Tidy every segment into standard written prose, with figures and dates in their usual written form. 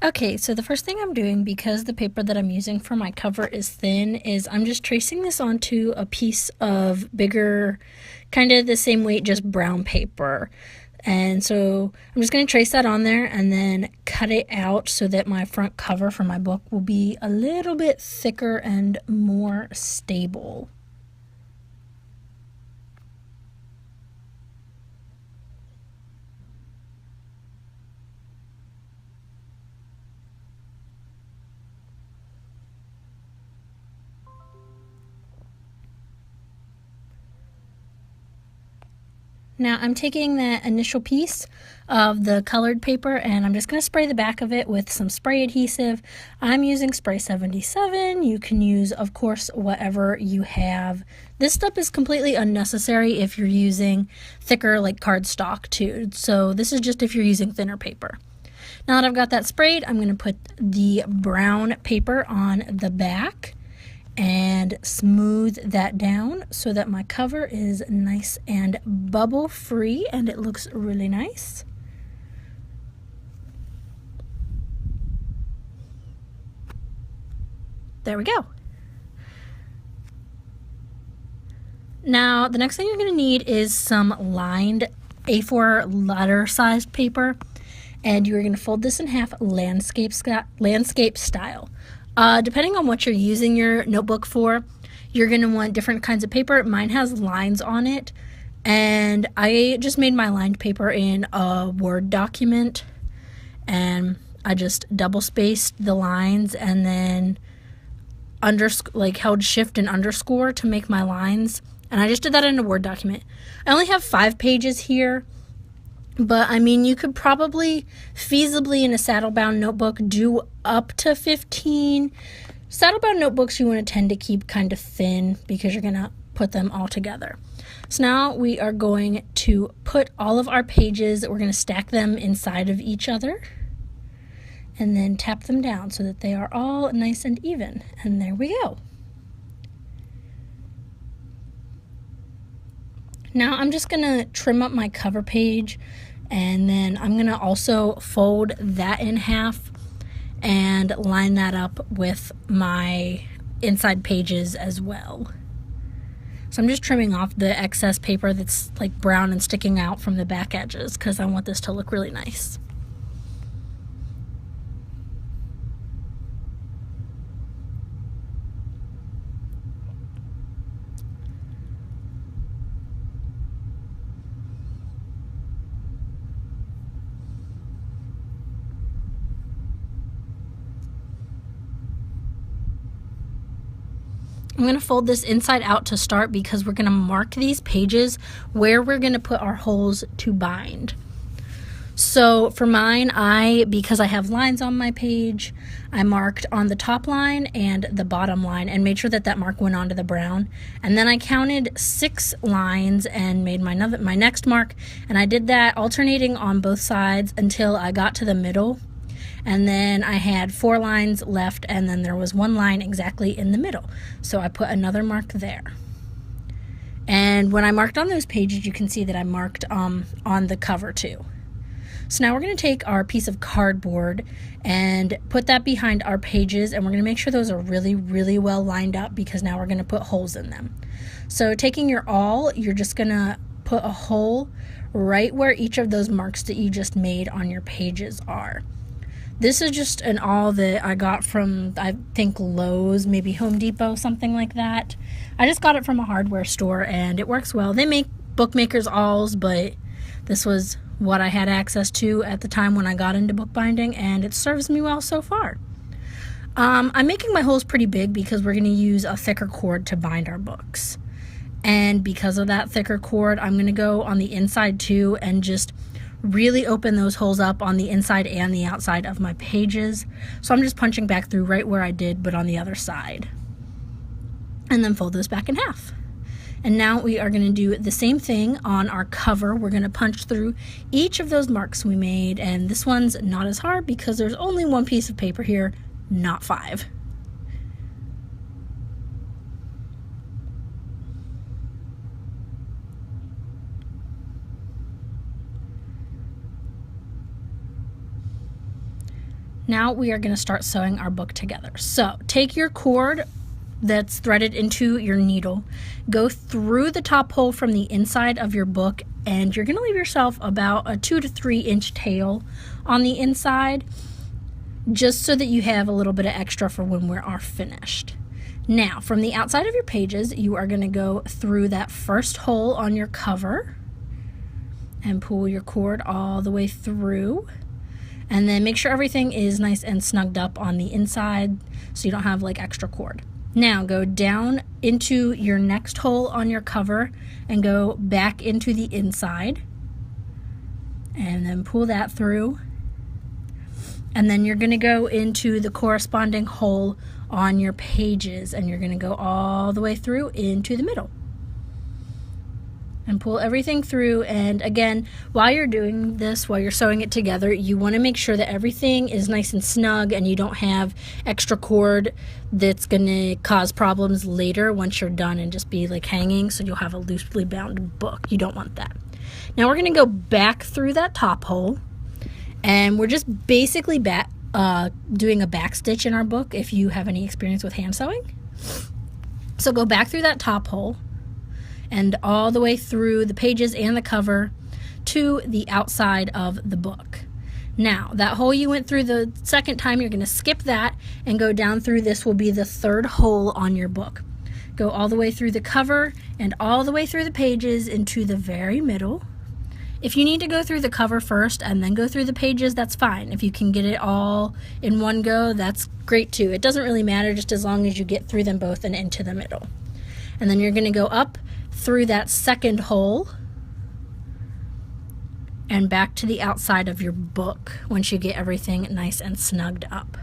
Okay, so the first thing I'm doing, because the paper that I'm using for my cover is thin, is I'm just tracing this onto a piece of bigger, kind of the same weight, just brown paper. And so I'm just going to trace that on there and then cut it out so that my front cover for my book will be a little bit thicker and more stable. Now I'm taking that initial piece of the colored paper and I'm just going to spray the back of it with some spray adhesive. I'm using Spray 77. You can use, of course, whatever you have. This stuff is completely unnecessary if you're using thicker like cardstock too. So this is just if you're using thinner paper. Now that I've got that sprayed, I'm going to put the brown paper on the back and smooth that down so that my cover is nice and bubble free and it looks really nice. There we go. Now the next thing you're going to need is some lined A4 letter sized paper, and you're going to fold this in half landscape style. Depending on what you're using your notebook for, you're going to want different kinds of paper. Mine has lines on it, and I just made my lined paper in a Word document, and I just double spaced the lines and then held shift and underscore to make my lines, and I just did that in a Word document. I only have 5 pages here, but I mean, you could probably feasibly in a saddle-bound notebook do up to 15. Saddle-bound notebooks you want to tend to keep kind of thin because you're going to put them all together. So now we are going to put all of our pages, we're going to stack them inside of each other and then tap them down so that they are all nice and even. And there we go. Now I'm just going to trim up my cover page, and then I'm going to also fold that in half and line that up with my inside pages as well. So I'm just trimming off the excess paper that's like brown and sticking out from the back edges because I want this to look really nice. I'm going to fold this inside out to start because we're going to mark these pages where we're going to put our holes to bind. So for mine, because I have lines on my page, I marked on the top line and the bottom line and made sure that that mark went onto the brown. And then I counted 6 lines and made my next mark, and I did that alternating on both sides until I got to the middle. And then I had 4 lines left, and then there was 1 line exactly in the middle. So I put another mark there. And when I marked on those pages, you can see that I marked on the cover too. So now we're going to take our piece of cardboard and put that behind our pages, and we're going to make sure those are really, really well lined up because now we're going to put holes in them. So taking your awl, you're just going to put a hole right where each of those marks that you just made on your pages are. This is just an awl that I got from, I think, Lowe's, maybe Home Depot, something like that. I just got it from a hardware store and it works well. They make bookmakers awls, but this was what I had access to at the time when I got into bookbinding, and it serves me well so far. I'm making my holes pretty big because we're going to use a thicker cord to bind our books. And because of that thicker cord, I'm going to go on the inside too and just really open those holes up on the inside and the outside of my pages. So I'm just punching back through right where I did, but on the other side. And then fold those back in half. And now we are going to do the same thing on our cover. We're going to punch through each of those marks we made, and this one's not as hard because there's only 1 piece of paper here, not 5. Now we are going to start sewing our book together. So take your cord that's threaded into your needle, go through the top hole from the inside of your book, and you're going to leave yourself about a 2 to 3 inch tail on the inside, just so that you have a little bit of extra for when we are finished. Now, from the outside of your pages, you are going to go through that first hole on your cover and pull your cord all the way through. And then make sure everything is nice and snugged up on the inside so you don't have like extra cord. Now go down into your next hole on your cover and go back into the inside. And then pull that through. And then you're going to go into the corresponding hole on your pages, and you're going to go all the way through into the middle. And pull everything through. And again, while you're doing this, while you're sewing it together, you want to make sure that everything is nice and snug and you don't have extra cord that's going to cause problems later once you're done and just be like hanging, so you'll have a loosely bound book. You don't want that. Now we're going to go back through that top hole, and we're just basically doing a back stitch in our book if you have any experience with hand sewing. So go back through that top hole and all the way through the pages and the cover to the outside of the book. Now, that hole you went through the second time, you're going to skip that and go down through. This will be the third hole on your book. Go all the way through the cover and all the way through the pages into the very middle. If you need to go through the cover first and then go through the pages, that's fine. If you can get it all in one go, that's great too. It doesn't really matter, just as long as you get through them both and into the middle. And then you're going to go up through that second hole and back to the outside of your book once you get everything nice and snugged up.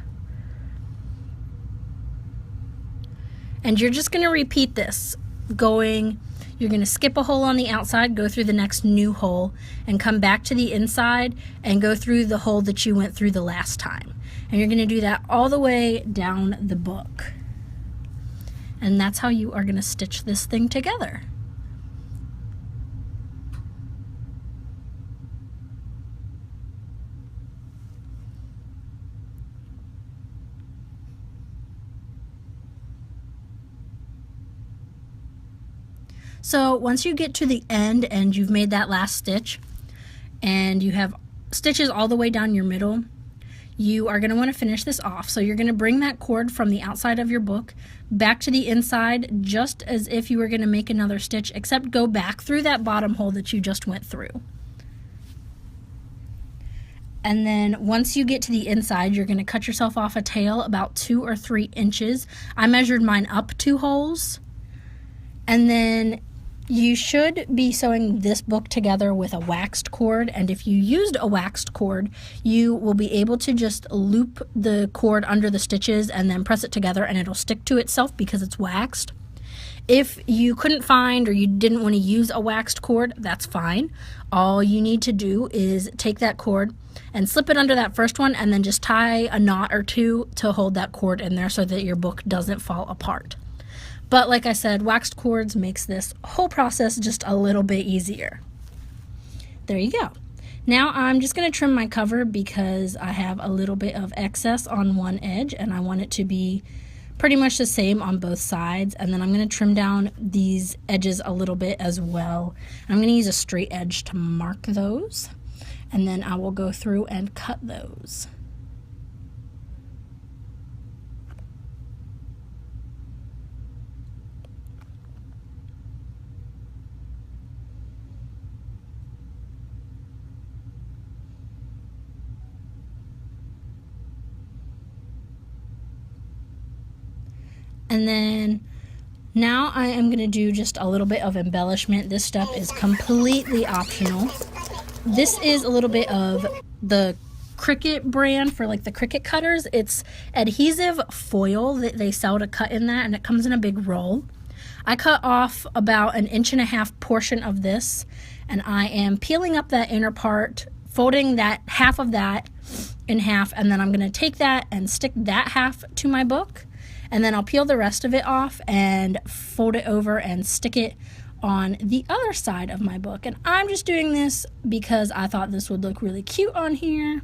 And you're just going to repeat this, you're going to skip a hole on the outside, go through the next new hole, and come back to the inside and go through the hole that you went through the last time. And you're going to do that all the way down the book. And that's how you are going to stitch this thing together. So once you get to the end and you've made that last stitch and you have stitches all the way down your middle, you are going to want to finish this off. So you're going to bring that cord from the outside of your book back to the inside, just as if you were going to make another stitch, except go back through that bottom hole that you just went through. And then once you get to the inside, you're going to cut yourself off a tail about 2 or 3 inches. I measured mine up 2 holes. And then you should be sewing this book together with a waxed cord, and if you used a waxed cord, you will be able to just loop the cord under the stitches and then press it together, and it'll stick to itself because it's waxed. If you couldn't find or you didn't want to use a waxed cord, that's fine. All you need to do is take that cord and slip it under that first one, and then just tie a knot or 2 to hold that cord in there so that your book doesn't fall apart. But like I said, waxed cords makes this whole process just a little bit easier. There you go. Now I'm just going to trim my cover because I have a little bit of excess on one edge and I want it to be pretty much the same on both sides. And then I'm going to trim down these edges a little bit as well. I'm going to use a straight edge to mark those, and then I will go through and cut those. And then now I am going to do just a little bit of embellishment. This stuff is completely optional. This is a little bit of the Cricut brand for like the Cricut cutters. It's adhesive foil that they sell to cut in that, and it comes in a big roll. I cut off about 1.5 inch portion of this, and I am peeling up that inner part, folding that half of that in half, and then I'm going to take that and stick that half to my book. And then I'll peel the rest of it off and fold it over and stick it on the other side of my book. And I'm just doing this because I thought this would look really cute on here.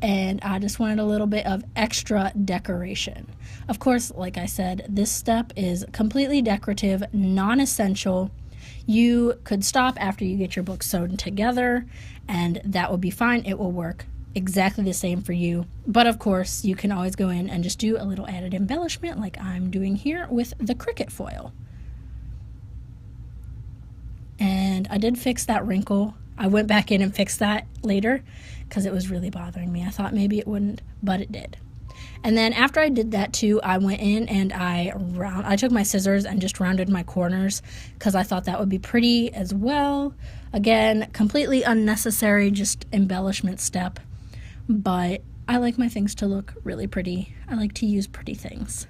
and I just wanted a little bit of extra decoration. Of course, like I said, this step is completely decorative, non-essential. You could stop after you get your book sewn together, and that will be fine. It will work exactly the same for you. But of course, you can always go in and just do a little added embellishment like I'm doing here with the Cricut foil. And I did fix that wrinkle. I went back in and fixed that later because it was really bothering me. I thought maybe it wouldn't, but it did. And then after I did that too, I went in and I took my scissors and just rounded my corners because I thought that would be pretty as well. Again, completely unnecessary, just embellishment step. But I like my things to look really pretty. I like to use pretty things.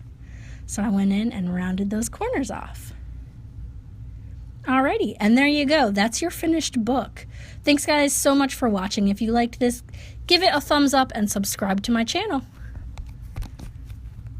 So I went in and rounded those corners off. Alrighty, and there you go. That's your finished book. Thanks guys so much for watching. If you liked this, give it a thumbs up and subscribe to my channel.